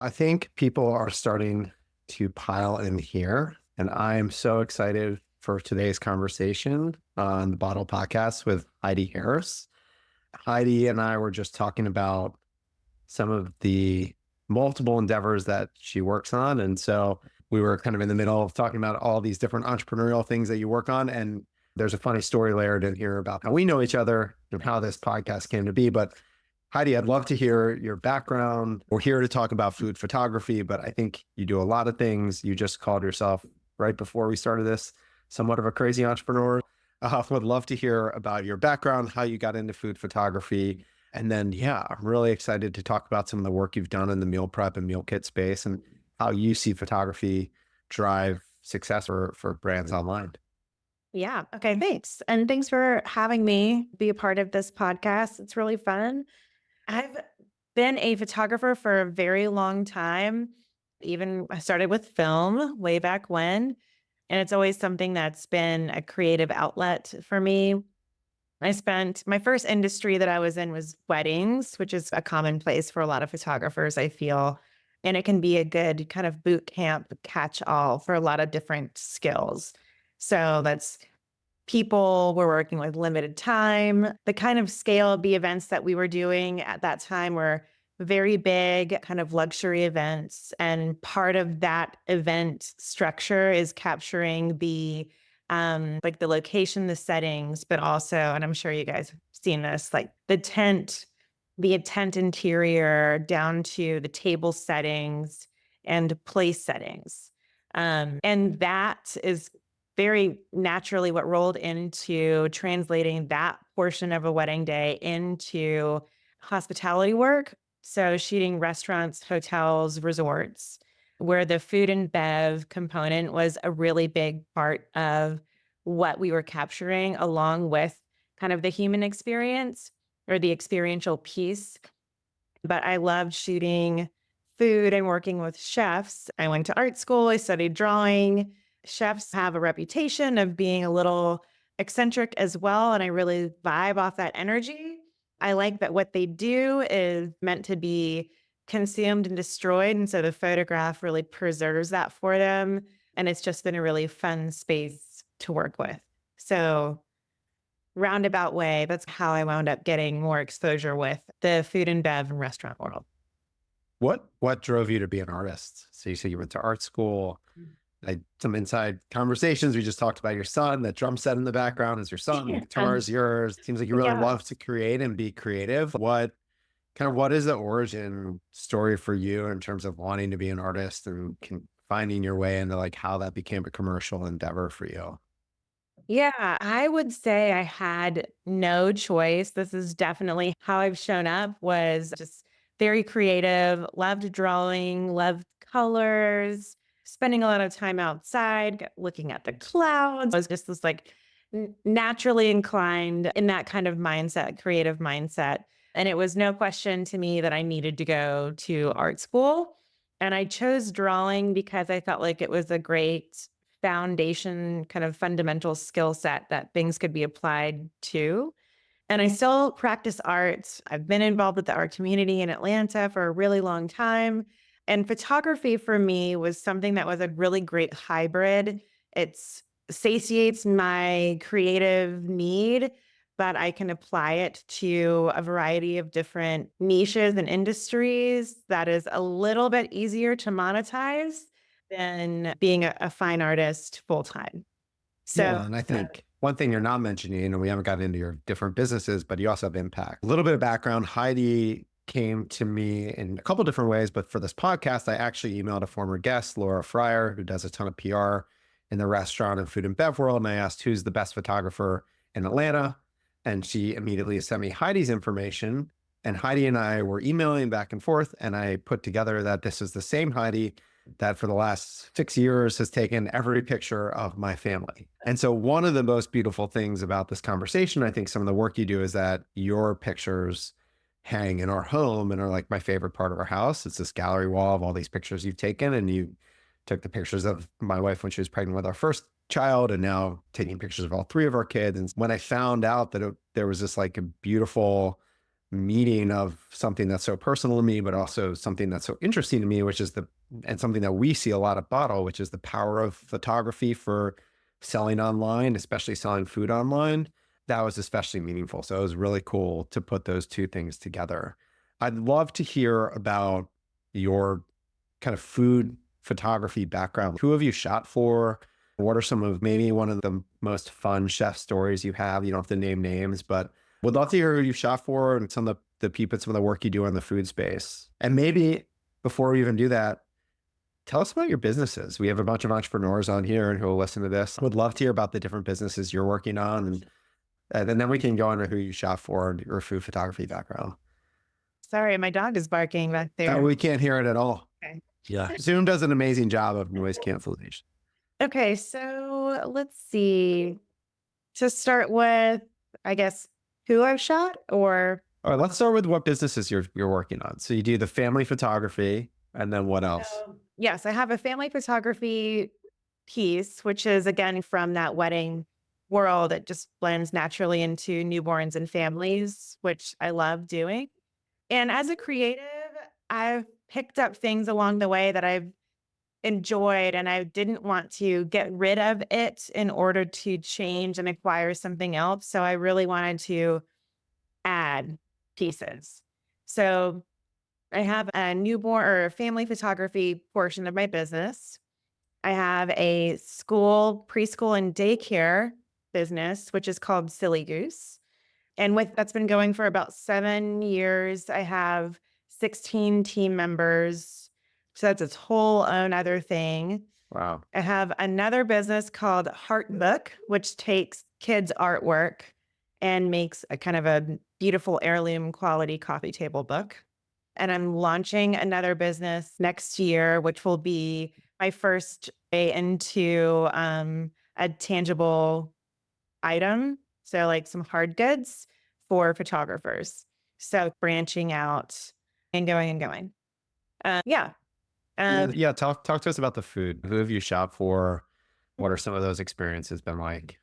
I think people are starting to pile in here, and I am so excited for today's conversation on the Bottle Podcast with Heidi Harris. Heidi and I were just talking about some of the multiple endeavors that she works on. And so we were kind of in the middle of talking about all these different entrepreneurial things that you work on. And there's a funny story layered in here about how we know each other and how this podcast came to be. But Heidi, I'd love to hear your background. We're here to talk about food photography, but I think you do a lot of things. You just called yourself, right before we started this, somewhat of a crazy entrepreneur. Would love to hear about your background, how you got into food photography. And then, yeah, I'm really excited to talk about some of the work you've done in the meal prep and meal kit space and how you see photography drive success for brands online. Yeah. Okay. Thanks. And thanks for having me be a part of this podcast. It's really fun. I've been a photographer for a very long time. Even I started with film way back when, and it's always something that's been a creative outlet for me. I spent my first industry that I was in was weddings, which is a common place for a lot of photographers, I feel. And it can be a good kind of boot camp catch all for a lot of different skills. So that's people were working with limited time. The kind of scale of the events that we were doing at that time were very big, kind of luxury events. And part of that event structure is capturing like the location, the settings, but also, and I'm sure you guys have seen this, like the tent interior down to the table settings and place settings. And that is very naturally what rolled into translating that portion of a wedding day into hospitality work. So shooting restaurants, hotels, resorts, where the food and bev component was a really big part of what we were capturing, along with kind of the human experience or the experiential piece. But I loved shooting food and working with chefs. I went to art school, I studied drawing. Chefs have a reputation of being a little eccentric as well, and I really vibe off that energy. I like that what they do is meant to be consumed and destroyed, and so the photograph really preserves that for them, and it's just been a really fun space to work with. So roundabout way, that's how I wound up getting more exposure with the food and bev and restaurant world. What drove you to be an artist? So you said you went to art school. Some inside conversations. We just talked about your son, that drum set in the background is your son, the guitar is yours. It seems like you really Yeah. love to create and be creative. What is the origin story for you in terms of wanting to be an artist and finding your way into like how that became a commercial endeavor for you? Yeah, I would say I had no choice. This is definitely how I've shown up, was just very creative, loved drawing, loved colors, spending a lot of time outside, looking at the clouds. I was just this like naturally inclined in that kind of mindset, creative mindset. And it was no question to me that I needed to go to art school. And I chose drawing because I felt like it was a great foundation, kind of fundamental skill set that things could be applied to. And I still practice art. I've been involved with the art community in Atlanta for a really long time. And photography for me was something that was a really great hybrid. It satiates my creative need, but I can apply it to a variety of different niches and industries that is a little bit easier to monetize than being a fine artist full time. So Yeah. And I think one thing you're not mentioning, and we haven't gotten into your different businesses, but you also have impact. A little bit of background. Heidi came to me in a couple different ways, but for this podcast, I actually emailed a former guest, Laura Fryer, who does a ton of PR in the restaurant and food and bev world. And I asked, who's the best photographer in Atlanta? And she immediately sent me Heidi's information. And Heidi and I were emailing back and forth. And I put together that this is the same Heidi that for the last 6 years has taken every picture of my family. And so one of the most beautiful things about this conversation, I think some of the work you do, is that your pictures hang in our home and are like my favorite part of our house. It's this gallery wall of all these pictures you've taken, and you took the pictures of my wife when she was pregnant with our first child, and now taking pictures of all three of our kids. And when I found out that there was this like a beautiful meeting of something that's so personal to me, but also something that's so interesting to me, which is and something that we see a lot at Bottle, which is the power of photography for selling online, especially selling food online. That was especially meaningful. So it was really cool to put those two things together. I'd love to hear about your kind of food photography background. Who have you shot for? What are some of maybe one of the most fun chef stories you have? You don't have to name names, but would love to hear who you shot for and some of the people, some of the work you do in the food space. And maybe before we even do that, tell us about your businesses. We have a bunch of entrepreneurs on here and who will listen to this. Would love to hear about the different businesses you're working on. And then we can go into who you shot for and your food photography background. Sorry, my dog is barking back there. We can't hear it at all. Okay. Yeah. Zoom does an amazing job of noise cancellation. Okay, so let's see. To start with, I guess, who I've shot or All right, let's start with what businesses you're working on. So you do the family photography, and then what else? yes, I have a family photography piece, which is again from that wedding world. It just blends naturally into newborns and families, which I love doing. And as a creative, I've picked up things along the way that I've enjoyed, and I didn't want to get rid of it in order to change and acquire something else. So I really wanted to add pieces. So I have a newborn or family photography portion of my business. I have a school, preschool, and daycare business, which is called Silly Goose. And with that's been going for about 7 years. I have 16 team members. So that's its whole own other thing. Wow. I have another business called Heart Book, which takes kids' artwork and makes a kind of a beautiful heirloom quality coffee table book. And I'm launching another business next year, which will be my first way into a tangible item. So, like some hard goods for photographers. So, branching out and going and going. Yeah. Yeah. Talk to us about the food. Who have you shot for? What are some of those experiences been like?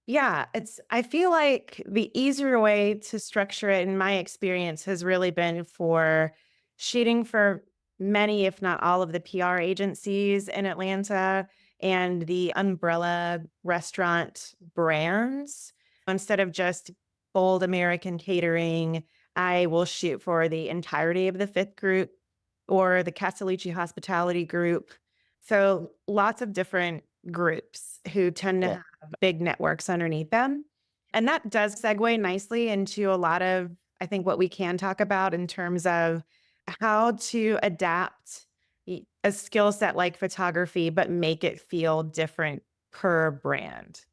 Yeah, I feel like the easier way to structure it in my experience has really been for shooting for many, if not all of the PR agencies in Atlanta and the umbrella restaurant brands. Instead of just bold American catering, I will shoot for the entirety of the fifth group or the Castellucci hospitality group. So lots of different groups who tend to have big networks underneath them. And that does segue nicely into a lot of, I think, what we can talk about in terms of how to adapt a skill set like photography, but make it feel different per brand.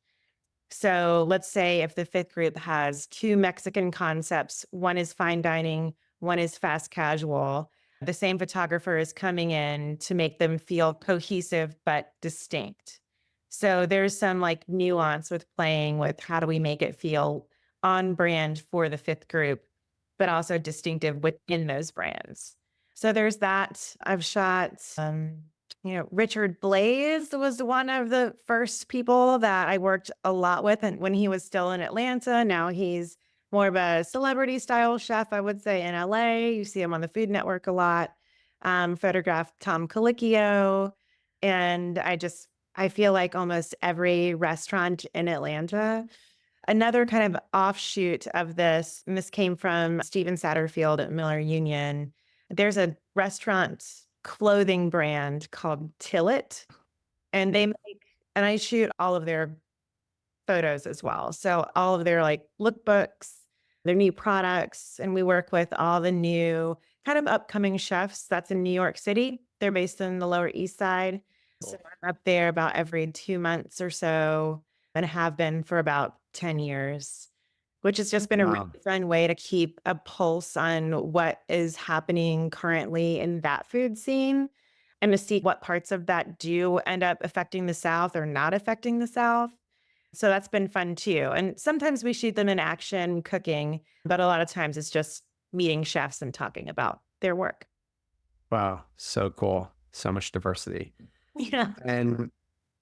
So let's say if the fifth group has two Mexican concepts, one is fine dining, one is fast casual, the same photographer is coming in to make them feel cohesive but distinct. So there's some like nuance with playing with how do we make it feel on brand for the fifth group, but also distinctive within those brands. So there's that. I've shot, Richard Blaze was one of the first people that I worked a lot with. And when he was still in Atlanta, now he's more of a celebrity style chef, I would say, in LA. You see him on the Food Network a lot. Photographed Tom Colicchio. And I feel like almost every restaurant in Atlanta. Another kind of offshoot of this, and this came from Steven Satterfield at Miller Union. There's a restaurant clothing brand called Tillet, and and I shoot all of their photos as well. So all of their like lookbooks, their new products, and we work with all the new kind of upcoming chefs that's in New York City. They're based in the Lower East Side. So I'm up there about every 2 months or so and have been for about 10 years, which has just been a really fun way to keep a pulse on what is happening currently in that food scene and to see what parts of that do end up affecting the South or not affecting the South. So that's been fun too. And sometimes we shoot them in action cooking, but a lot of times it's just meeting chefs and talking about their work. Wow. So cool. So much diversity. Yeah. And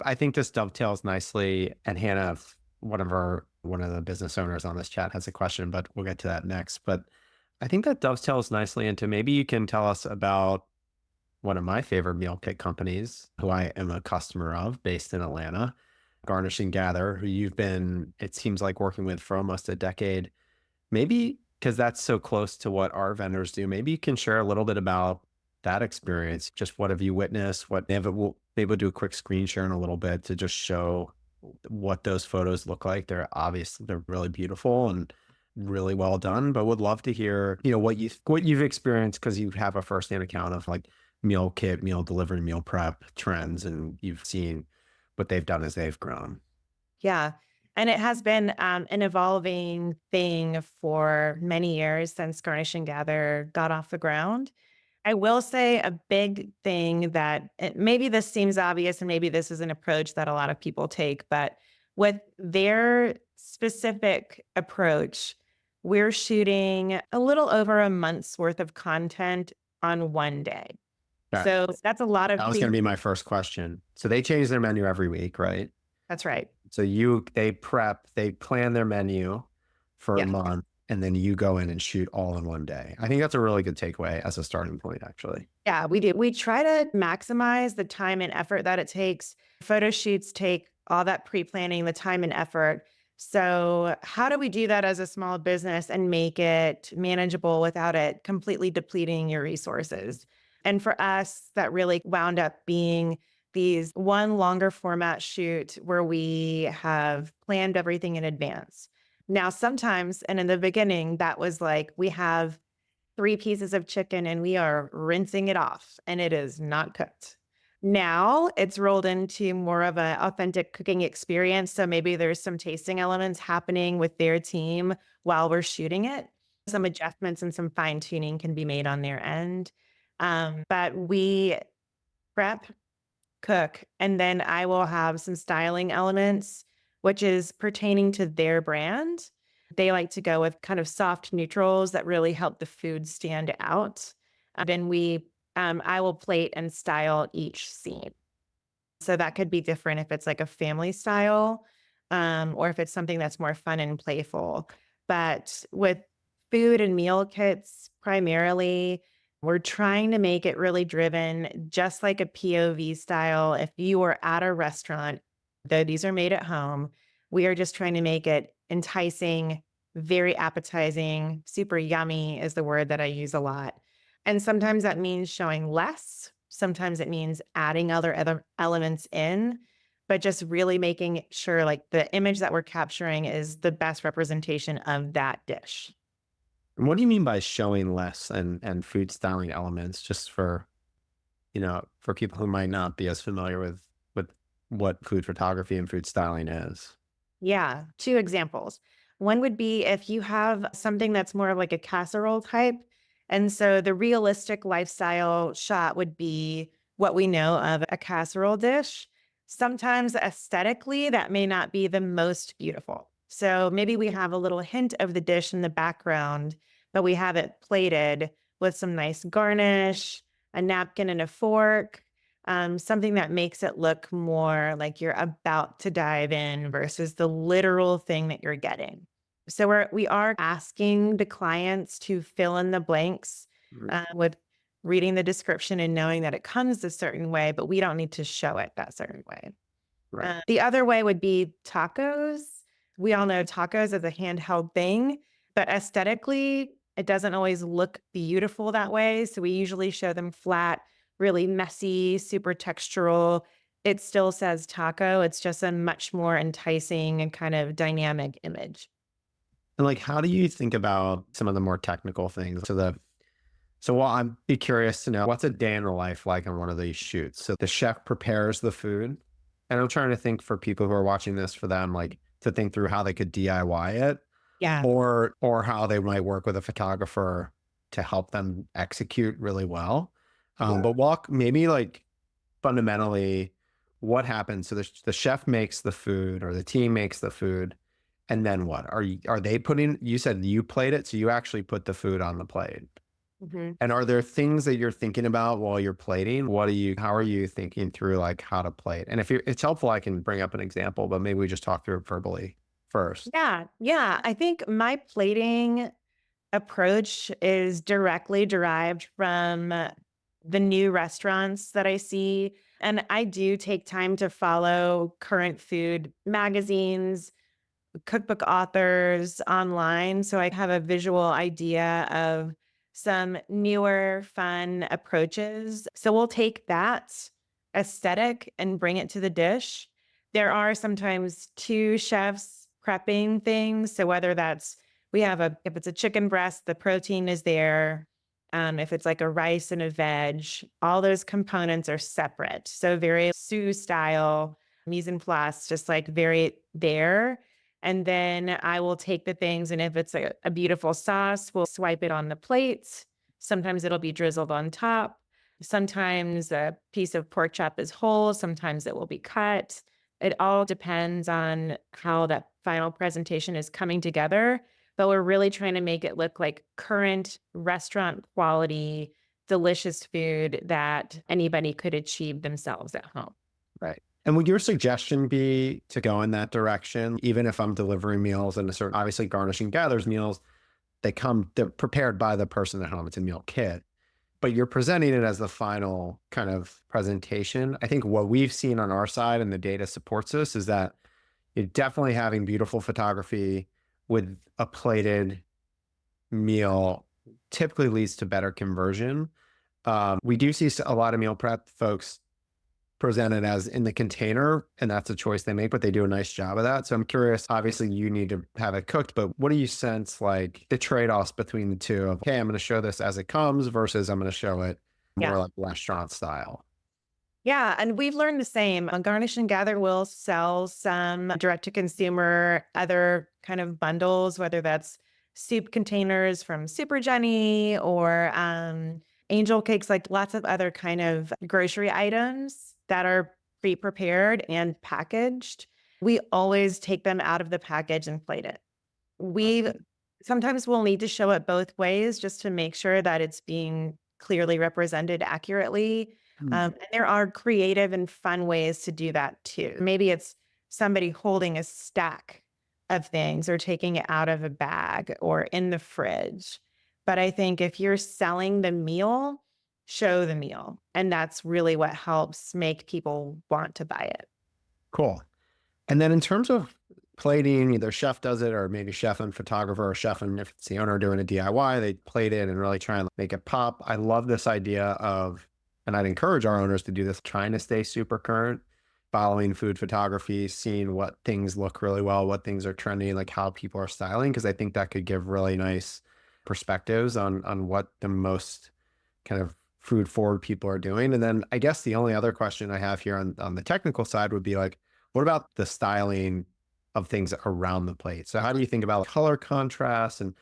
I think this dovetails nicely. And Hannah, one of the business owners on this chat has a question, but we'll get to that next. But I think that dovetails nicely into maybe you can tell us about one of my favorite meal kit companies, who I am a customer of, based in Atlanta, Garnish and Gather, who you've been, it seems like, working with for almost a decade. Maybe because that's so close to what our vendors do, maybe you can share a little bit about that experience. Just what have you witnessed? What we'll be able to do a quick screen share in a little bit to just show what those photos look like. They're obviously, they're really beautiful and really well done, but would love to hear, what you've experienced, because you have a firsthand account of like meal kit, meal delivery, meal prep trends, and you've seen what they've done as they've grown. Yeah. And it has been an evolving thing for many years since Garnish and Gather got off the ground. I will say a big thing that maybe this seems obvious and maybe this is an approach that a lot of people take, but with their specific approach, we're shooting a little over a month's worth of content on one day. Okay. So that's a lot of That was going to be my first question. So they change their menu every week, right? That's right. So they plan their menu for a Yeah. month, and then you go in and shoot all in one day. I think that's a really good takeaway as a starting point, actually. Yeah, we do. We try to maximize the time and effort that it takes. Photo shoots take all that pre-planning, the time and effort. So how do we do that as a small business and make it manageable without it completely depleting your resources? And for us, that really wound up being these one longer format shoot where we have planned everything in advance. Now, sometimes, and in the beginning, that was like we have 3 pieces of chicken and we are rinsing it off and it is not cooked. Now it's rolled into more of an authentic cooking experience. So maybe there's some tasting elements happening with their team while we're shooting it. Some adjustments and some fine tuning can be made on their end. But we prep, cook, and then I will have some styling elements, which is pertaining to their brand. They like to go with kind of soft neutrals that really help the food stand out. Then I will plate and style each scene. So that could be different if it's like a family style, or if it's something that's more fun and playful. But with food and meal kits, primarily, we're trying to make it really driven, just like a POV style. If you are at a restaurant, though these are made at home, we are just trying to make it enticing, very appetizing, super yummy is the word that I use a lot. And sometimes that means showing less. Sometimes it means adding other elements in, but just really making sure like the image that we're capturing is the best representation of that dish. And what do you mean by showing less and food styling elements, just for, for people who might not be as familiar with what food photography and food styling is? Yeah, 2 examples. One would be if you have something that's more of like a casserole type. And so the realistic lifestyle shot would be what we know of a casserole dish. Sometimes aesthetically, that may not be the most beautiful. So maybe we have a little hint of the dish in the background, but we have it plated with some nice garnish, a napkin and a fork, something that makes it look more like you're about to dive in versus the literal thing that you're getting. So we are asking the clients to fill in the blanks Mhm. with reading the description and knowing that it comes a certain way, but we don't need to show it that certain way. Right. The other way would be tacos. We all know tacos as a handheld thing, but aesthetically, it doesn't always look beautiful that way. So we usually show them flat, really messy, super textural. It still says taco. It's just a much more enticing and kind of dynamic image. And like, how do you think about some of the more technical things? So well, I'd be curious to know, what's a day in the life like on one of these shoots? So the chef prepares the food, and I'm trying to think, for people who are watching this, for them, like, to think through how they could DIY it, Yeah. or how they might work with a photographer to help them execute really well. But walk maybe like fundamentally what happens. So the chef makes the food, or the team makes the food, and then what? Are they putting? You said you plate it, so you actually put the food on the plate. Mhm. And are there things that you're thinking about while you're plating? How are you thinking through like how to plate? And if it's helpful, I can bring up an example, but maybe we just talk through it verbally first. Yeah. Yeah. I think my plating approach is directly derived from the new restaurants that I see. And I do take time to follow current food magazines, cookbook authors online. So I have a visual idea of some newer, fun approaches. So we'll take that aesthetic and bring it to the dish. There are sometimes two chefs prepping things. So whether that's if it's a chicken breast, the protein is there. If it's like a rice and a veg, all those components are separate. So very Sue style, mise en place, just like very there. And then I will take the things, and if it's a beautiful sauce, we'll swipe it on the plate. Sometimes it'll be drizzled on top. Sometimes a piece of pork chop is whole. Sometimes it will be cut. It all depends on how that final presentation is coming together. But we're really trying to make it look like current restaurant quality, delicious food that anybody could achieve themselves at home. Right. And would your suggestion be to go in that direction, even if I'm delivering meals and a certain, obviously Garnish and Gather's meals, they're prepared by the person at home. It's a meal kit, but you're presenting it as the final kind of presentation. I think what we've seen on our side, and the data supports this, is that you're definitely having beautiful photography with a plated meal typically leads to better conversion. We do see a lot of meal prep folks presented as in the container, and that's a choice they make, but they do a nice job of that. So I'm curious, obviously you need to have it cooked, but what do you sense like the trade-offs between the two of, okay, I'm going to show this as it comes versus I'm going to show it more Yeah. like restaurant style? Yeah, and we've learned the same. Garnish and Gather will sell some direct to consumer, other kind of bundles, whether that's soup containers from Super Jenny or angel cakes, like lots of other kind of grocery items that are pre-prepared and packaged. We always take them out of the package and plate it. We sometimes will need to show it both ways just to make sure that it's being clearly represented accurately. And there are creative and fun ways to do that too. Maybe it's somebody holding a stack of things or taking it out of a bag or in the fridge. But I think if you're selling the meal, show the meal. And that's really what helps make people want to buy it. Cool. And then in terms of plating, either chef does it or maybe chef and photographer, or chef and if it's the owner doing a DIY, they plate it and really try and make it pop. I love this idea of, and I'd encourage our owners to do this, trying to stay super current, following food photography, seeing what things look really well, what things are trendy, like how people are styling, because I think that could give really nice perspectives on what the most kind of food forward people are doing. And then I guess the only other question I have here on the technical side would be like, what about the styling of things around the plate? So how do you think about color contrast, and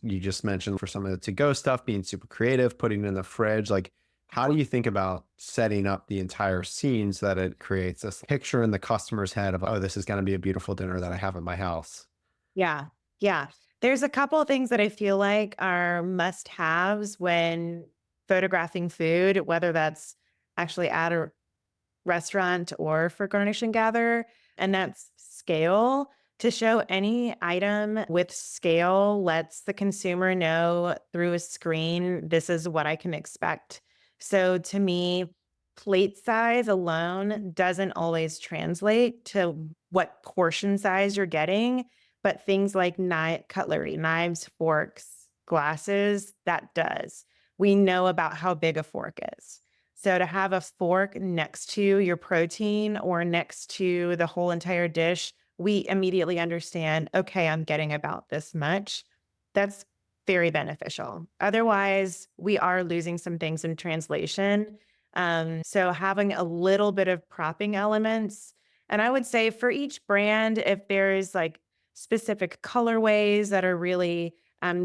you just mentioned for some of the to-go stuff, being super creative, putting it in the fridge, like how do you think about setting up the entire scene so that it creates this picture in the customer's head of, oh, this is going to be a beautiful dinner that I have at my house? Yeah. Yeah. There's a couple of things that I feel like are must haves when photographing food, whether that's actually at a restaurant or for Garnish and Gather, and that's scale. To show any item with scale lets the consumer know through a screen, this is what I can expect. So to me, plate size alone doesn't always translate to what portion size you're getting, but things like cutlery, knives, forks, glasses, that does. We know about how big a fork is. So to have a fork next to your protein or next to the whole entire dish, we immediately understand, okay, I'm getting about this much. That's very beneficial. Otherwise, we are losing some things in translation. So having a little bit of propping elements, and I would say for each brand, if there's like specific colorways that are really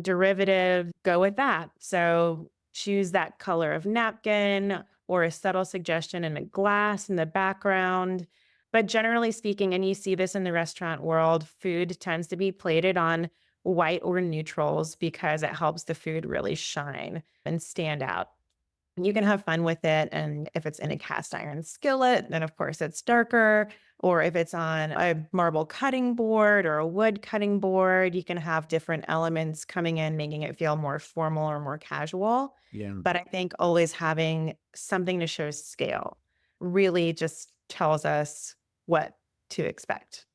derivative, go with that. So choose that color of napkin or a subtle suggestion in a glass in the background. But generally speaking, and you see this in the restaurant world, food tends to be plated on white or neutrals because it helps the food really shine and stand out. You can have fun with it. And if it's in a cast iron skillet, then of course it's darker. Or if it's on a marble cutting board or a wood cutting board, you can have different elements coming in, making it feel more formal or more casual. Yeah. But I think always having something to show scale really just tells us what to expect.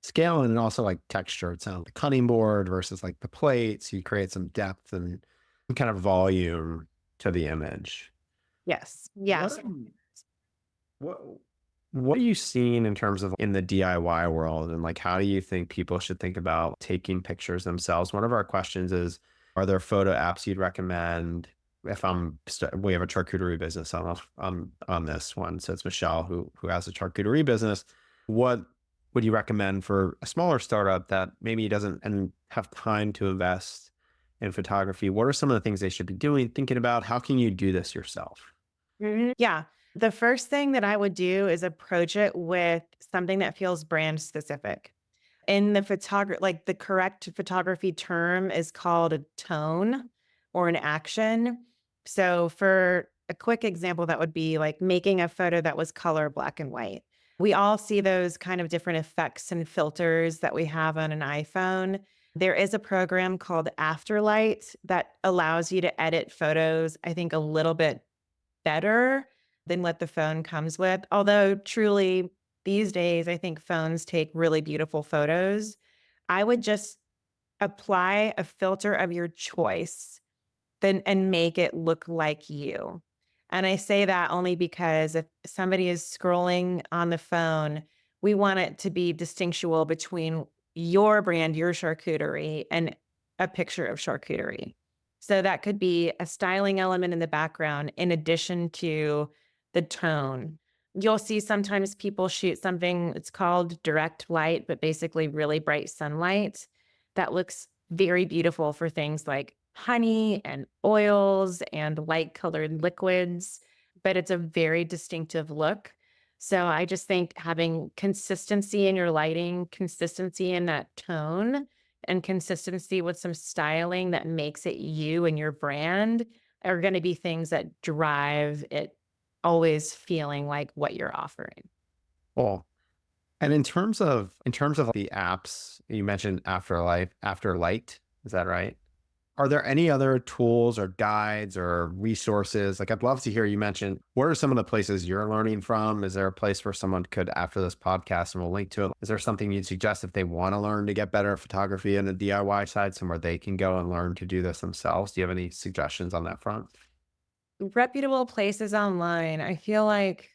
Scale and also like texture. It sounds like cutting board versus like the plate. So you create some depth and kind of volume to the image. Yes. What Yes. what what are you seeing in terms of in the DIY world, and like how do you think people should think about taking pictures themselves? One of our questions is, are there photo apps you'd recommend? If we have a charcuterie business on this one, so it's Michelle who has a charcuterie business. What would you recommend for a smaller startup that maybe doesn't and have time to invest in photography? What are some of the things they should be doing, thinking about? How can you do this yourself? Yeah. The first thing that I would do is approach it with something that feels brand specific. In the photography, like the correct photography term is called a tone or an action. So, for a quick example, that would be like making a photo that was color black and white. We all see those kind of different effects and filters that we have on an iPhone. There is a program called Afterlight that allows you to edit photos, I think, a little bit better than what the phone comes with. Although truly these days, I think phones take really beautiful photos. I would just apply a filter of your choice then and make it look like you. And I say that only because if somebody is scrolling on the phone, we want it to be distinctual between your brand, your charcuterie, and a picture of charcuterie. So that could be a styling element in the background in addition to the tone. You'll see sometimes people shoot something, it's called direct light, but basically really bright sunlight that looks very beautiful for things like honey and oils and light colored liquids, but it's a very distinctive look. So I just think having consistency in your lighting, consistency in that tone, and consistency with some styling that makes it you and your brand are going to be things that drive it always feeling like what you're offering. Well, and in terms of the apps, you mentioned Afterlight, is that right? Are there any other tools or guides or resources? Like I'd love to hear you mention what are some of the places you're learning from? Is there a place where someone could, after this podcast, and we'll link to it, is there something you'd suggest if they want to learn to get better at photography in the DIY side, somewhere they can go and learn to do this themselves? Do you have any suggestions on that front? Reputable places online. I feel like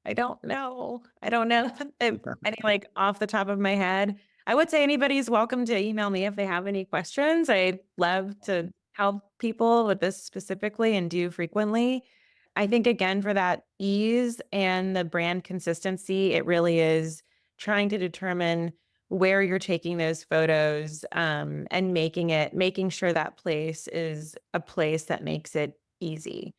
I don't know. I don't know if any like off the top of my head. I would say anybody's welcome to email me if they have any questions. I love to help people with this specifically and do frequently. I think again for that ease and the brand consistency, it really is trying to determine where you're taking those photos and making sure that place is a place that makes it easy.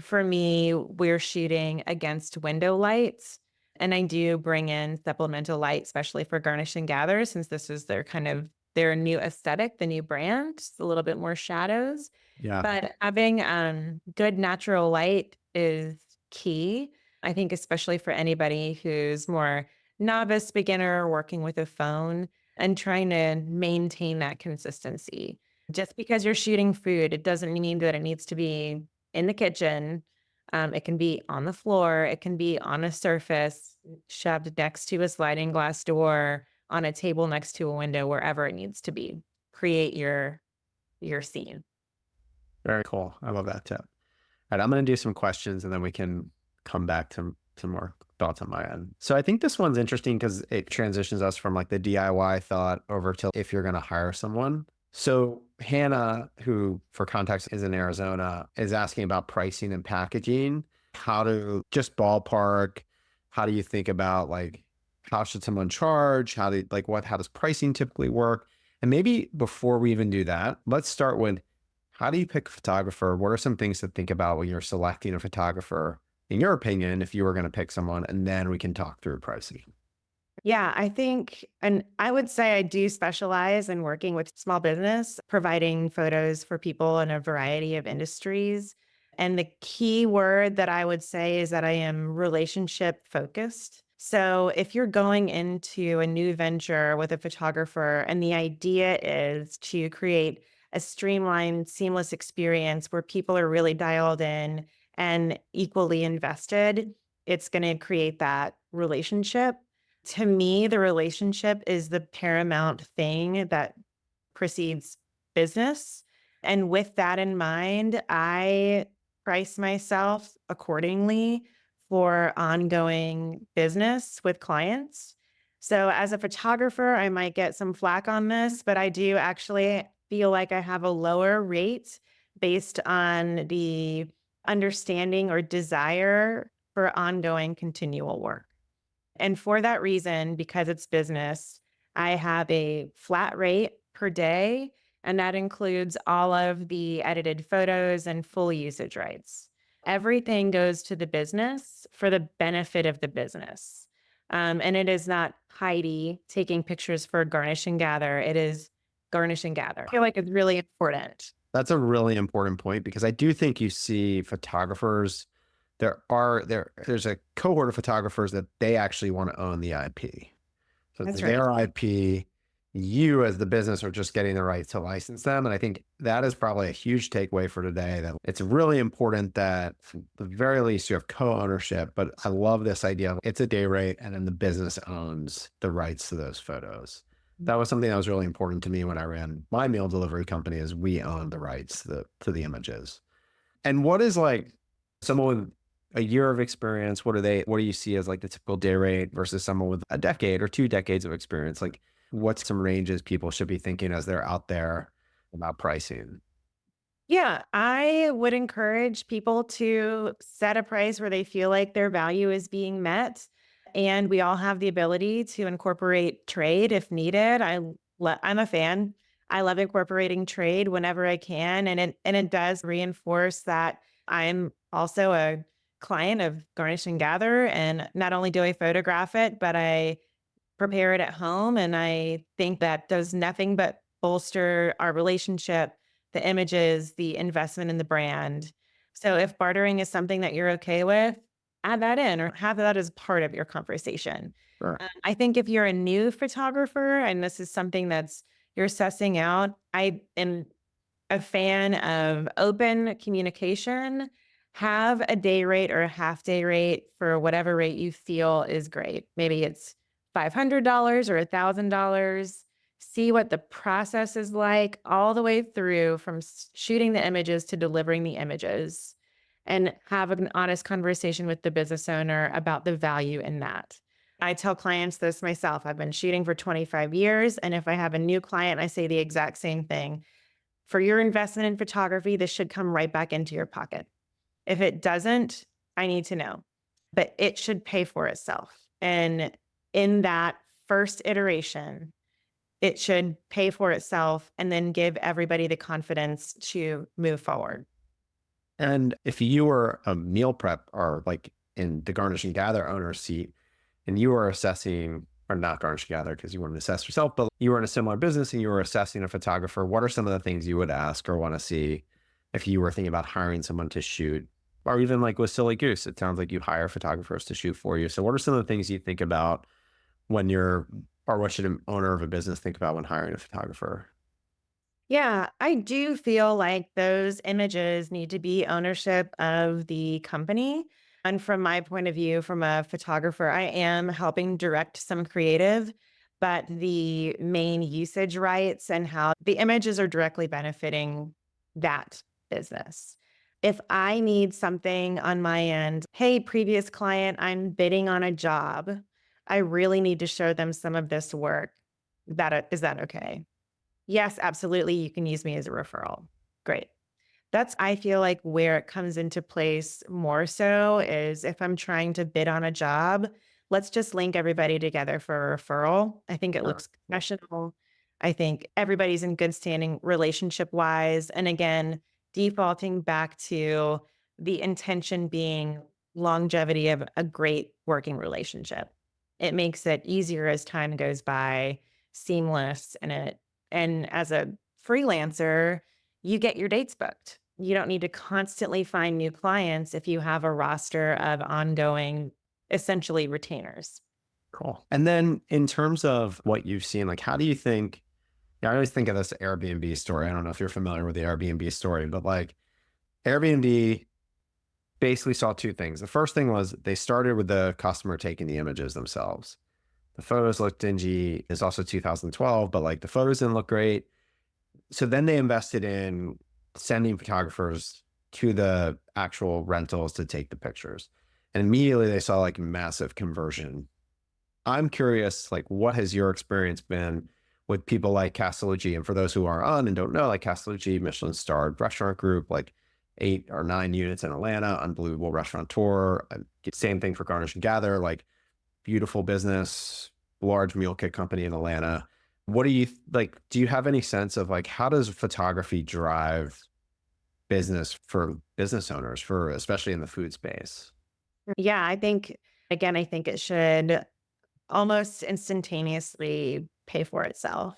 For me, we're shooting against window lights, and I do bring in supplemental light, especially for Garnish and Gather, since this is their kind of their new aesthetic, the new brand, just a little bit more shadows. Yeah. But having good natural light is key. I think, especially for anybody who's more novice, beginner, working with a phone and trying to maintain that consistency. Just because you're shooting food, it doesn't mean that it needs to be in the kitchen. It can be on the floor. It can be on a surface, shoved next to a sliding glass door, on a table next to a window, wherever it needs to be. Create your scene. Very cool. I love that tip. All right, I'm going to do some questions and then we can come back to more thoughts on my end. So I think this one's interesting because it transitions us from like the DIY thought over to if you're going to hire someone. So Hannah, who for context is in Arizona, is asking about pricing and packaging. How to just ballpark, how do you think about like how should someone charge? How does pricing typically work? And maybe before we even do that, let's start with how do you pick a photographer? What are some things to think about when you're selecting a photographer, in your opinion, if you were going to pick someone, and then we can talk through pricing. Yeah, I think, and I would say I do specialize in working with small business, providing photos for people in a variety of industries. And the key word that I would say is that I am relationship focused. So if you're going into a new venture with a photographer and the idea is to create a streamlined, seamless experience where people are really dialed in and equally invested, it's going to create that relationship. To me, the relationship is the paramount thing that precedes business. And with that in mind, I price myself accordingly for ongoing business with clients. So, as a photographer, I might get some flack on this, but I do actually feel like I have a lower rate based on the understanding or desire for ongoing continual work. And for that reason, because it's business, I have a flat rate per day, and that includes all of the edited photos and full usage rights. Everything goes to the business for the benefit of the business. And it is not Heidi taking pictures for Garnish and Gather. It is Garnish and Gather. I feel like it's really important. That's a really important point because I do think you see photographers, there's a cohort of photographers that they actually want to own the IP. So it's That's right. their IP. You as the business are just getting the right to license them. And I think that is probably a huge takeaway for today, that it's really important that at the very least you have co-ownership. But I love this idea of it's a day rate and then the business owns the rights to those photos. That was something that was really important to me when I ran my meal delivery company, is we own the rights to the images. And what is like someone with a year of experience, what do you see as like the typical day rate versus someone with a decade or 2 decades of experience? Like what's some ranges people should be thinking as they're out there about pricing? Yeah, I would encourage people to set a price where they feel like their value is being met. And we all have the ability to incorporate trade if needed. I'm a fan. I love incorporating trade whenever I can. And it does reinforce that I'm also a client of Garnish and Gather. And not only do I photograph it, but I prepare it at home. And I think that does nothing but bolster our relationship, the images, the investment in the brand. So if bartering is something that you're okay with, add that in or have that as part of your conversation. Sure. I think if you're a new photographer and this is something that's you're sussing out, I am a fan of open communication. Have a day rate or a half day rate for whatever rate you feel is great. Maybe it's $500 or $1,000. See what the process is like all the way through from shooting the images to delivering the images, and have an honest conversation with the business owner about the value in that. I tell clients this myself. I've been shooting for 25 years. And if I have a new client, I say the exact same thing. For your investment in photography, this should come right back into your pocket. If it doesn't, I need to know, but it should pay for itself. And in that first iteration, it should pay for itself and then give everybody the confidence to move forward. And if you were a meal prep or like in the Garnish and Gather owner seat, and you were assessing, or not Garnish and Gather because you wouldn't assess yourself, but you were in a similar business and you were assessing a photographer, what are some of the things you would ask or want to see if you were thinking about hiring someone to shoot? Or even like with Silly Goose, it sounds like you hire photographers to shoot for you. So what are some of the things you think about or what should an owner of a business think about when hiring a photographer? Yeah, I do feel like those images need to be ownership of the company. And from my point of view, from a photographer, I am helping direct some creative, but the main usage rights and how the images are directly benefiting that business. If I need something on my end, hey, previous client, I'm bidding on a job. I really need to show them some of this work. Is that okay? Yes, absolutely. You can use me as a referral. Great. That's, I feel like, where it comes into place more so is if I'm trying to bid on a job, let's just link everybody together for a referral. I think it Sure. looks professional. I think everybody's in good standing relationship wise. And again, defaulting back to the intention being longevity of a great working relationship. It makes it easier as time goes by, seamless, and as a freelancer, you get your dates booked. you don't need to constantly find new clients if you have a roster of ongoing, essentially retainers. Cool. And then in terms of what you've seen, like, how do you think, I always think of this Airbnb story. I don't know if you're familiar with the Airbnb story, but like Airbnb basically saw two things. The first thing was they started with the customer taking the images themselves. The photos looked dingy. It's also 2012, but like the photos didn't look great. So then they invested in sending photographers to the actual rentals to take the pictures. And immediately they saw like massive conversion. I'm curious, like, what has your experience been with people like Castellucci? And for those who are on and don't know, like Castellucci, Michelin starred restaurant group, like 8 or 9 units in Atlanta, unbelievable restaurateur. Same thing for Garnish and Gather, like beautiful business, large meal kit company in Atlanta. What do you like? Do you have any sense of like, how does photography drive business for business owners, for especially in the food space? Yeah, I think it should almost instantaneously pay for itself.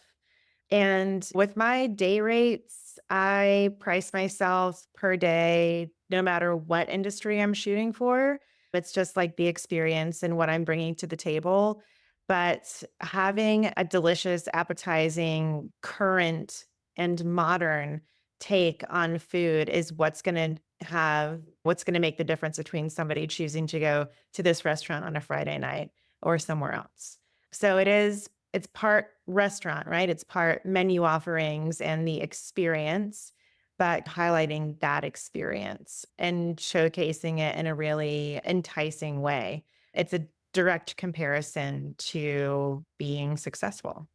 And with my day rates, I price myself per day, no matter what industry I'm shooting for. It's just like the experience and what I'm bringing to the table. But having a delicious, appetizing, current, and modern take on food is what's going to make the difference between somebody choosing to go to this restaurant on a Friday night or somewhere else. So it's part restaurant, right? It's part menu offerings and the experience, but highlighting that experience and showcasing it in a really enticing way. It's a direct comparison to being successful.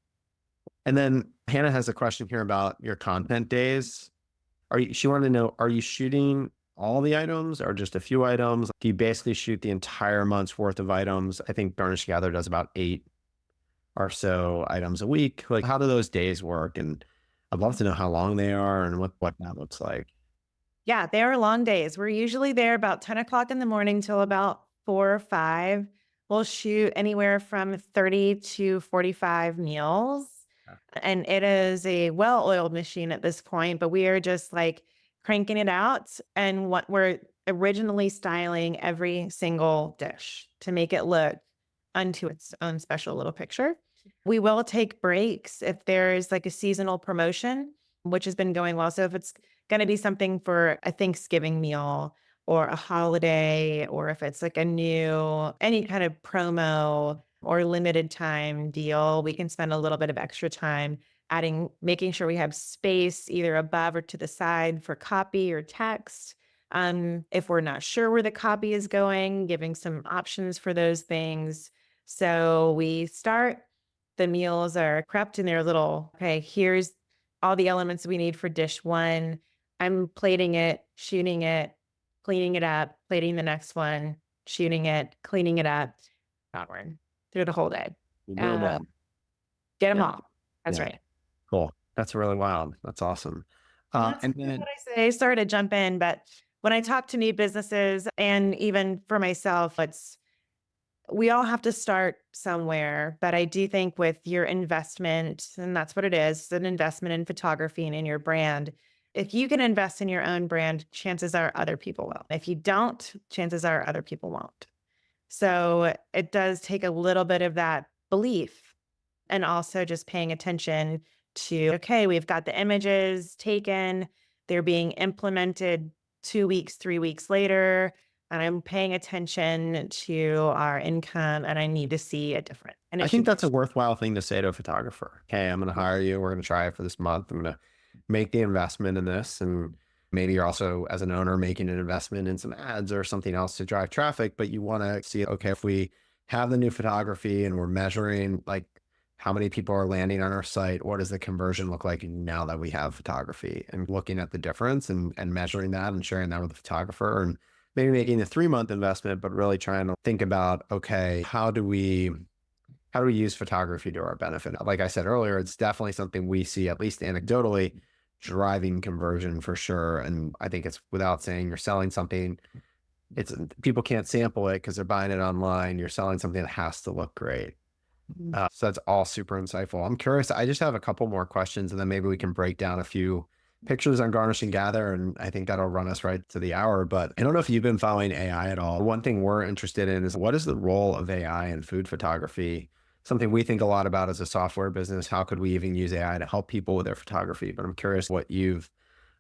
And then Hannah has a question here about your content days. She wanted to know, are you shooting all the items or just a few items? Do you basically shoot the entire month's worth of items? I think Garnish Gather does about 8 or so items a week. Like, how do those days work? And I'd love to know how long they are and what that looks like. Yeah, they are long days. We're usually there about 10 o'clock in the morning till about 4 or 5. We'll shoot anywhere from 30 to 45 meals. And it is a well-oiled machine at this point, but we are just like cranking it out. And what we're originally styling every single dish to make it look unto its own special little picture. We will take breaks if there's like a seasonal promotion, which has been going well. So if it's going to be something for a Thanksgiving meal or a holiday, or if it's like any kind of promo or limited time deal, we can spend a little bit of extra time making sure we have space either above or to the side for copy or text. If we're not sure where the copy is going, giving some options for those things. So the meals are prepped in their little, okay, here's all the elements we need for dish one. I'm plating it, shooting it, cleaning it up, plating the next one, shooting it, cleaning it up, onward through the whole day. You know that. Get them Yeah. all. That's Yeah. right. Cool. That's really wild. That's awesome. That's And kind of then, what I say. Sorry to jump in, but when I talk to new businesses and even for myself, we all have to start somewhere. But I do think with your investment, and that's what it is, an investment in photography and in your brand. If you can invest in your own brand, chances are other people will. If you don't, chances are other people won't. So it does take a little bit of that belief and also just paying attention to, okay, we've got the images taken, they're being implemented 2 weeks, 3 weeks later, and I'm paying attention to our income and I need to see a difference. And I it think should, that's a worthwhile thing to say to a photographer. Okay, I'm going to hire you. We're going to try it for this month. I'm going to make the investment in this. And maybe you're also, as an owner, making an investment in some ads or something else to drive traffic, but you want to see, okay, if we have the new photography and we're measuring like how many people are landing on our site, what does the conversion look like now that we have photography, and looking at the difference and measuring that and sharing that with the photographer, and maybe making a 3-month investment, but really trying to think about, okay, how do we use photography to our benefit? Like I said earlier, it's definitely something we see, at least anecdotally, driving conversion for sure. And I think it's, without saying you're selling something, it's, people can't sample it because they're buying it online. You're selling something that has to look great. So that's all super insightful. I'm curious. I just have a couple more questions, and then maybe we can break down a few pictures on Garnish and Gather, and I think that'll run us right to the hour. But I don't know if you've been following AI at all. One thing we're interested in is what is the role of AI in food photography? Something we think a lot about as a software business. How could we even use AI to help people with their photography? But I'm curious what you've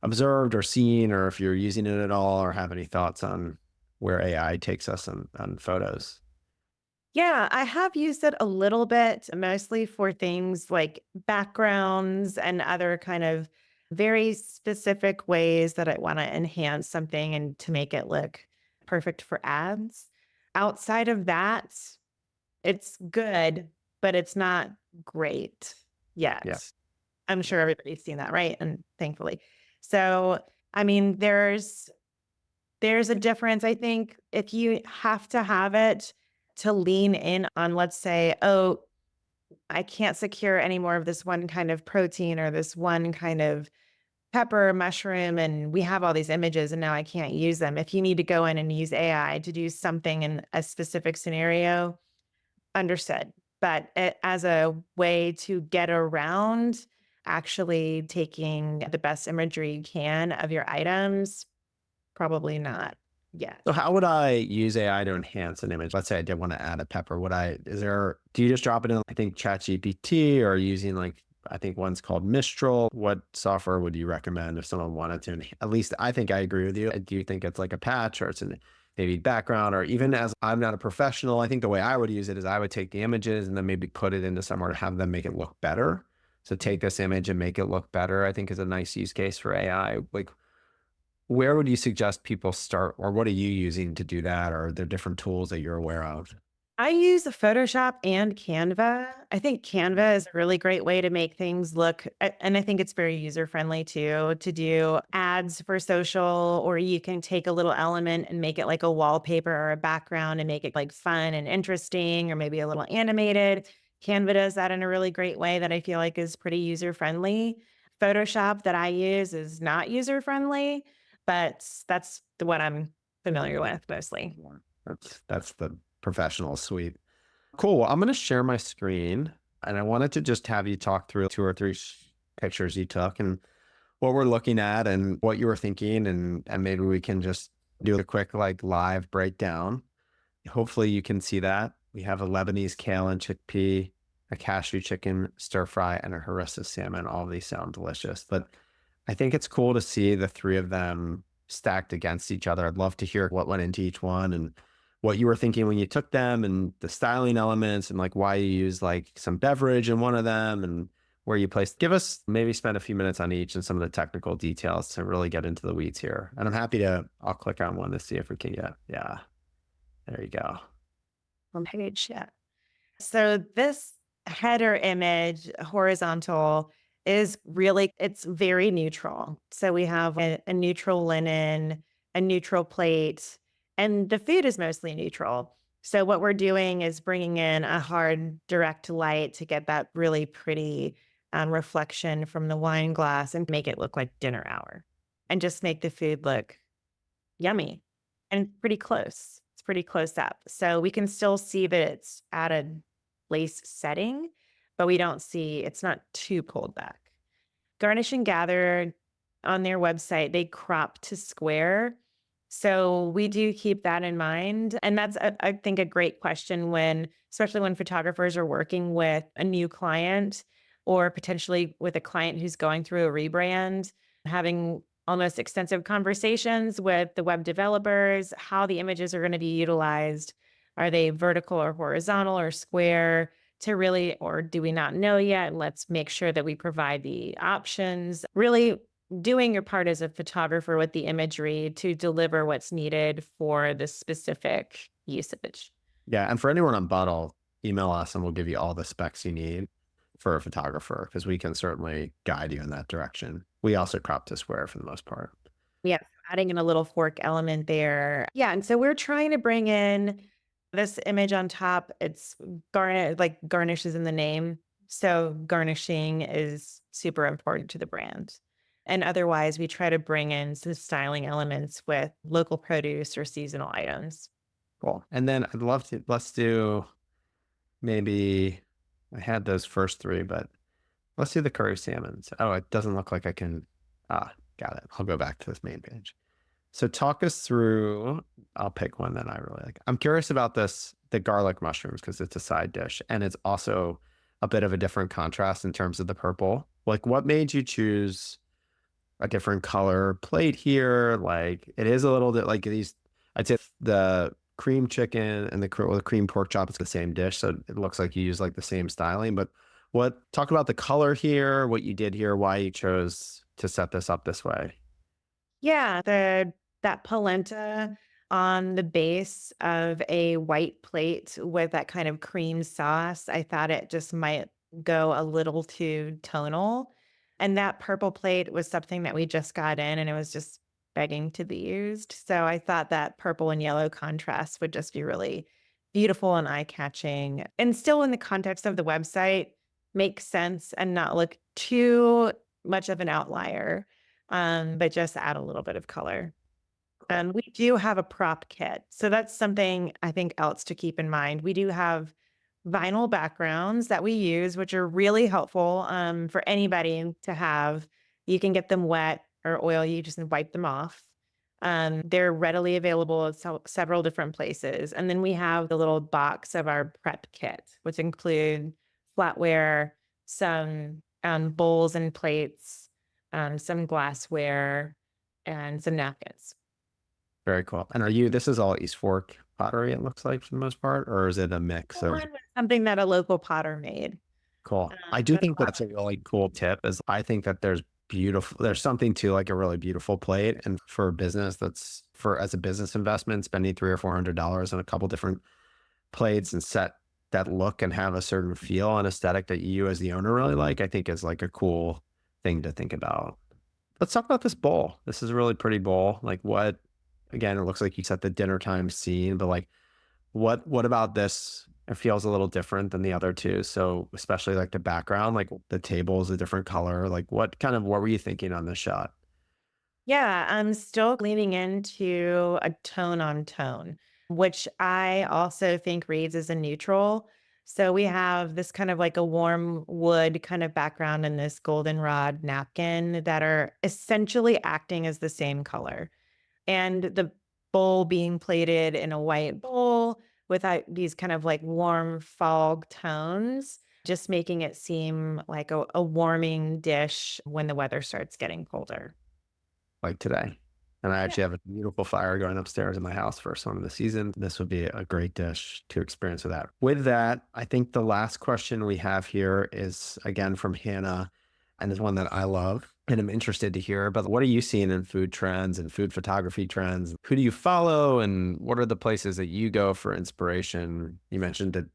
observed or seen, or if you're using it at all, or have any thoughts on where AI takes us on photos. Yeah, I have used it a little bit, mostly for things like backgrounds and other kind of very specific ways that I want to enhance something and to make it look perfect for ads. Outside of that, it's good, but it's not great Yeah. yet. I'm sure everybody's seen that, right? And thankfully. So, I mean, there's a difference. I think if you have to have it to lean in on, let's say, oh, I can't secure any more of this one kind of protein or this one kind of pepper, mushroom, and we have all these images and now I can't use them. If you need to go in and use AI to do something in a specific scenario, understood. But as a way to get around actually taking the best imagery you can of your items, probably not yet. So how would I use AI to enhance an image? Let's say I did want to add a pepper. Do you just drop it in, I think, ChatGPT, or using like, I think one's called Mistral? What software would you recommend if someone wanted to? At least I think I agree with you. Do you think it's like a patch, or it's an maybe background, or even as I'm not a professional, I think the way I would use it is I would take the images and then maybe put it into somewhere to have them make it look better. So take this image and make it look better, I think is a nice use case for AI. Like, where would you suggest people start, or what are you using to do that? Or are there different tools that you're aware of? I use Photoshop and Canva. I think Canva is a really great way to make things look, and I think it's very user friendly too, to do ads for social, or you can take a little element and make it like a wallpaper or a background and make it like fun and interesting, or maybe a little animated. Canva does that in a really great way that I feel like is pretty user friendly. Photoshop that I use is not user friendly, but that's what I'm familiar with mostly. That's the professional suite. Cool. Well, I'm going to share my screen, and I wanted to just have you talk through two or three pictures you took and what we're looking at and what you were thinking. And maybe we can just do a quick like live breakdown. Hopefully you can see that. We have a Lebanese kale and chickpea, a cashew chicken stir fry, and a harissa salmon. All of these sound delicious, but I think it's cool to see the three of them stacked against each other. I'd love to hear what went into each one and what you were thinking when you took them, and the styling elements, and like why you used like some beverage in one of them, and where you placed. Give us, maybe spend a few minutes on each and some of the technical details to really get into the weeds here. And I'll click on one to see if we can get, yeah, there you go. On page, yeah. So this header image, horizontal, is really, it's very neutral. So we have a neutral linen, a neutral plate, and the food is mostly neutral. So what we're doing is bringing in a hard direct light to get that really pretty reflection from the wine glass and make it look like dinner hour and just make the food look yummy and pretty close. It's pretty close up. So we can still see that it's at a place setting, but we don't see, it's not too pulled back. Garnish and Gather on their website, they crop to square. So we do keep that in mind. And that's, I think, a great question when, especially when photographers are working with a new client or potentially with a client who's going through a rebrand, having almost extensive conversations with the web developers, how the images are going to be utilized. Are they vertical or horizontal or square? To really, or do we not know yet? Let's make sure that we provide the options. Really doing your part as a photographer with the imagery to deliver what's needed for the specific usage. Yeah. And for anyone on Bottle, email us and we'll give you all the specs you need for a photographer, because we can certainly guide you in that direction. We also crop to square for the most part. Yeah, adding in a little fork element there. Yeah, and so we're trying to bring in this image on top. It's garnish is in the name. So garnishing is super important to the brand. And otherwise, we try to bring in some styling elements with local produce or seasonal items. Cool. And then let's do maybe, I had those first three, but let's do the curry salmons. Oh, it doesn't look like I can Ah, got it. I'll go back to this main page. So talk us through, I'll pick one that I really like. I'm curious about this, the garlic mushrooms, because it's a side dish and it's also a bit of a different contrast in terms of the purple. Like what made you choose a different color plate here? Like it is a little bit like these, I'd say the cream chicken and the cream pork chop is the same dish. So it looks like you use like the same styling, but talk about the color here, what you did here, why you chose to set this up this way. Yeah, that polenta on the base of a white plate with that kind of cream sauce, I thought it just might go a little too tonal. And that purple plate was something that we just got in and it was just begging to be used. So I thought that purple and yellow contrast would just be really beautiful and eye-catching. And still in the context of the website, make sense and not look too much of an outlier, but just add a little bit of color. And we do have a prop kit. So that's something I think else to keep in mind. We do have vinyl backgrounds that we use, which are really helpful for anybody to have. You can get them wet or oil, you just wipe them off. They're readily available at several different places. And then we have the little box of our prep kit, which include flatware, some bowls and plates, some glassware, and some napkins. Very cool. And this is all East Fork pottery, it looks like for the most part, or is it a mix of? One was something that a local potter made. Cool. I do But think that's a really cool tip is I think that there's something to like a really beautiful plate. And for a business as a business investment, spending $300 or $400 on a couple different plates and set that look and have a certain feel and aesthetic that you as the owner really like, I think is like a cool thing to think about. Let's talk about this bowl. This is a really pretty bowl. Like again, it looks like you set the dinner time scene, but like what about this? It feels a little different than the other two. So especially like the background, like the table is a different color. Like what were you thinking on this shot? yeah, I'm still leaning into a tone on tone, which I also think reads as a neutral. So we have this kind of like a warm wood kind of background and this goldenrod napkin that are essentially acting as the same color. And the bowl being plated in a white bowl with these kind of like warm fog tones, just making it seem like a warming dish when the weather starts getting colder. Like today. And I Yeah. actually have a beautiful fire going upstairs in my house first one of the season. This would be a great dish to experience with that. With that, I think the last question we have here is again from Hannah, and is one that I love and I'm interested to hear. But what are you seeing in food trends and food photography trends? Who do you follow and what are the places that you go for inspiration? You mentioned it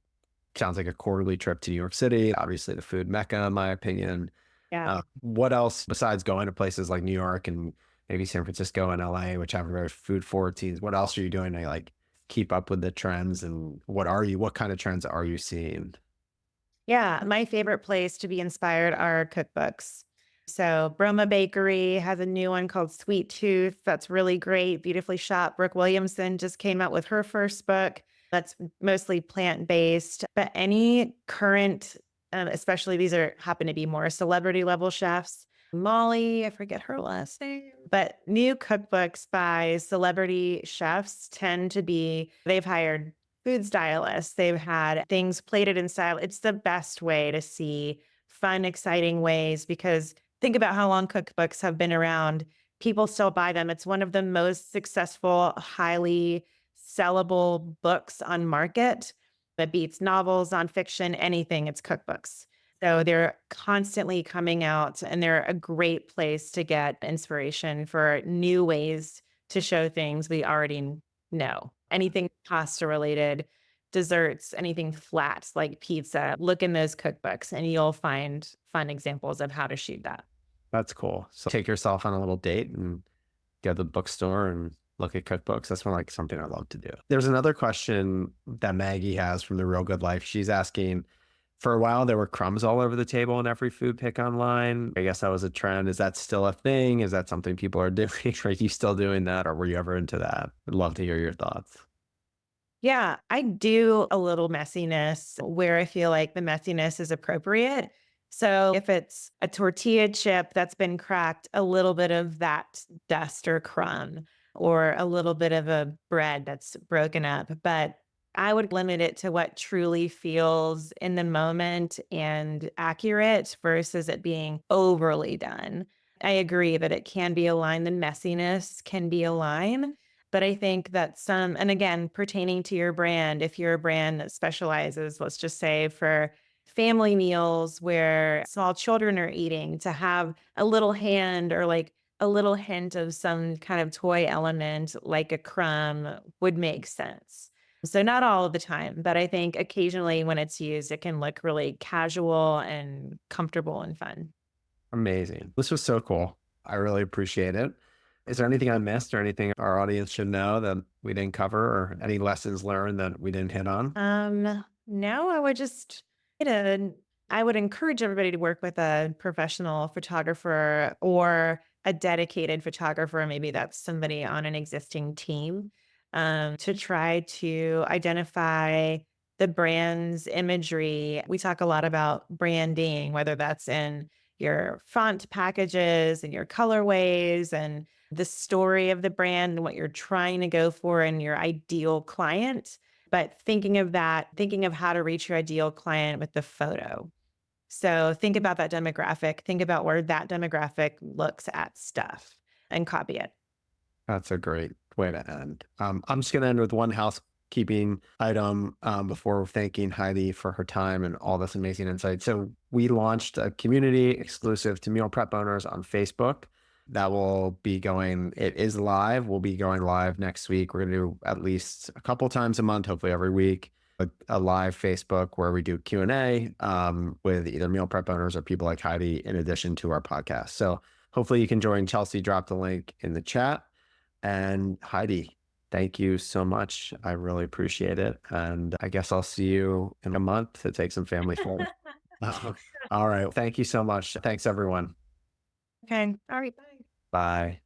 sounds like a quarterly trip to New York City, obviously the food mecca, in my opinion. Yeah. What else besides going to places like New York and maybe San Francisco and LA, which have very food forward scenes? What else are you doing to like keep up with the trends? And what kind of trends are you seeing? Yeah, my favorite place to be inspired are cookbooks. So Broma Bakery has a new one called Sweet Tooth. That's really great, beautifully shot. Brooke Williamson just came out with her first book that's mostly plant-based. But any current, especially these are happen to be more celebrity level chefs. Molly, I forget her last name, but new cookbooks by celebrity chefs tend to be, they've hired food stylists. They've had things plated in style. It's the best way to see fun, exciting ways because think about how long cookbooks have been around. People still buy them. It's one of the most successful, highly sellable books on market that beats novels, nonfiction, anything. It's cookbooks. So they're constantly coming out and they're a great place to get inspiration for new ways to show things we already know. Anything pasta related, desserts, anything flat like pizza, look in those cookbooks and you'll find fun examples of how to shoot that. That's cool. So take yourself on a little date and go to the bookstore and look at cookbooks. That's one like something I love to do. There's another question that Maggie has from the Real Good Life. She's asking, for a while, there were crumbs all over the table in every food pick online. I guess that was a trend. Is that still a thing? Is that something people are doing? Are you still doing that? Or were you ever into that? I'd love to hear your thoughts. Yeah, I do a little messiness where I feel like the messiness is appropriate. So if it's a tortilla chip that's been cracked, a little bit of that dust or crumb, or a little bit of a bread that's broken up. But I would limit it to what truly feels in the moment and accurate versus it being overly done. I agree that it can be a line, the messiness can be a line. But I think that and again, pertaining to your brand, if you're a brand that specializes, let's just say for family meals where small children are eating, to have a little hand or like a little hint of some kind of toy element like a crumb would make sense. So not all of the time, but I think occasionally when it's used, it can look really casual and comfortable and fun. Amazing. This was so cool. I really appreciate it. Is there anything I missed or anything our audience should know that we didn't cover or any lessons learned that we didn't hit on? No, I would just, you know, I would encourage everybody to work with a professional photographer or a dedicated photographer. Maybe that's somebody on an existing team, to try to identify the brand's imagery. We talk a lot about branding, whether that's in your font packages and your colorways and the story of the brand and what you're trying to go for and your ideal client. But thinking of that, thinking of how to reach your ideal client with the photo. So think about that demographic, think about where that demographic looks at stuff and copy it. That's a great way to end. I'm just going to end with one housekeeping item before thanking Heidi for her time and all this amazing insight. So we launched a community exclusive to meal prep owners on Facebook that will be going, it is live. We'll be going live next week. We're going to do at least a couple times a month, hopefully every week, a live Facebook where we do Q&A with either meal prep owners or people like Heidi in addition to our podcast. So hopefully you can join. Chelsea dropped the link in the chat. And Heidi, thank you so much. I really appreciate it. And I guess I'll see you in a month to take some family photos. All right. Thank you so much. Thanks, everyone. Okay. All right. Bye. Bye.